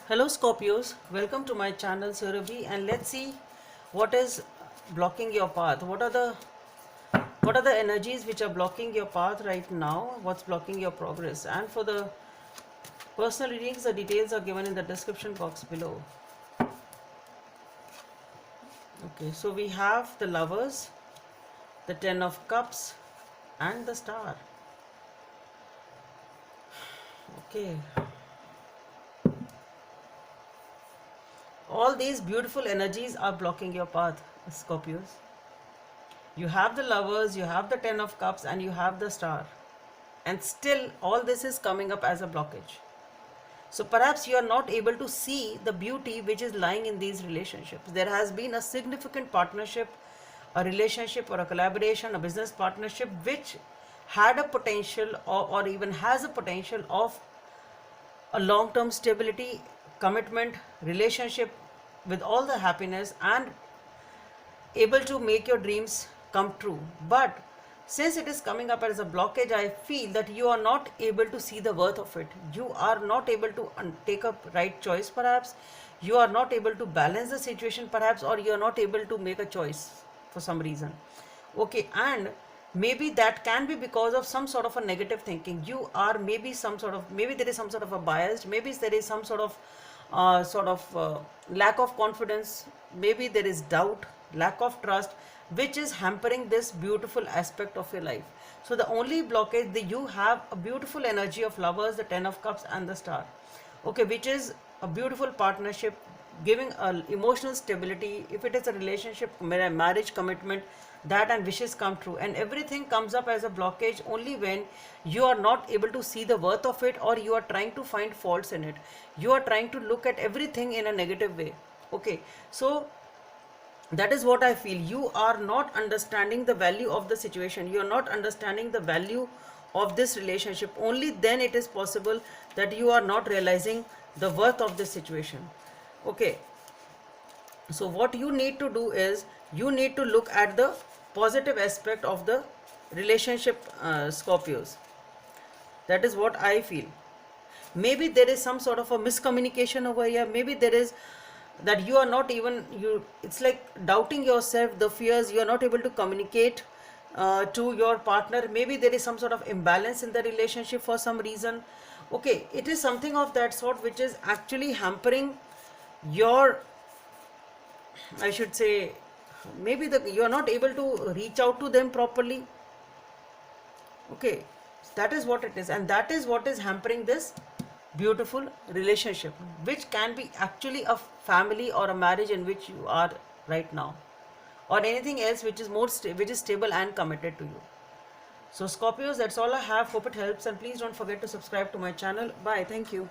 Hello Scorpios, welcome to my channel Surabhi, and let's see what is blocking your path. What are the energies which are blocking your path right now? What's blocking your progress? And for the personal readings, the details are given in the description box below. Okay, so we have the Lovers, the Ten of Cups, and the Star. Okay, all these beautiful energies are blocking your path, Scorpios. You have the Lovers, you have the Ten of Cups, and you have the Star. And still, all this is coming up as a blockage. So perhaps you are not able to see the beauty which is lying in these relationships. There has been a significant partnership, a relationship, or a collaboration, a business partnership which had a potential or even has a potential of a long-term stability, commitment, relationship with all the happiness and able to make your dreams come true. But since it is coming up as a blockage, I feel that you are not able to see the worth of it. You are not able to take a right choice, perhaps. You are not able to balance the situation, perhaps, or you are not able to make a choice for some reason. Okay, and maybe that can be because of some sort of a negative thinking. You are maybe maybe there is some sort of a bias, maybe there is some sort of lack of confidence, maybe there is doubt, lack of trust, which is hampering this beautiful aspect of your life. So the only blockage that you have a beautiful energy of Lovers, the Ten of Cups, and the Star. Okay, which is a beautiful partnership, giving a emotional stability. If it is a relationship, marriage commitment, that and wishes come true, and everything comes up as a blockage only when you are not able to see the worth of it, or you are trying to find faults in it. You are trying to look at everything in a negative way. Okay, so that is what I feel. You are not understanding the value of the situation. You are not understanding the value of this relationship. Only then it is possible that you are not realizing the worth of this situation. Okay, so what you need to do is you need to look at the positive aspect of the relationship, Scorpios. That is what I feel. Maybe there is some sort of a miscommunication over here. Maybe there is that you are not even you it's like doubting yourself, the fears. You are not able to communicate to your partner. Maybe there is some sort of imbalance in the relationship for some reason. Okay, it is something of that sort which is actually hampering your, I should say, maybe you are not able to reach out to them properly. Okay, that is what it is, and that is what is hampering this beautiful relationship, which can be actually a family or a marriage in which you are right now, or anything else which is which is stable and committed to you. So Scorpios, that's all I have. Hope it helps, and please don't forget to subscribe to my channel. Bye. Thank you.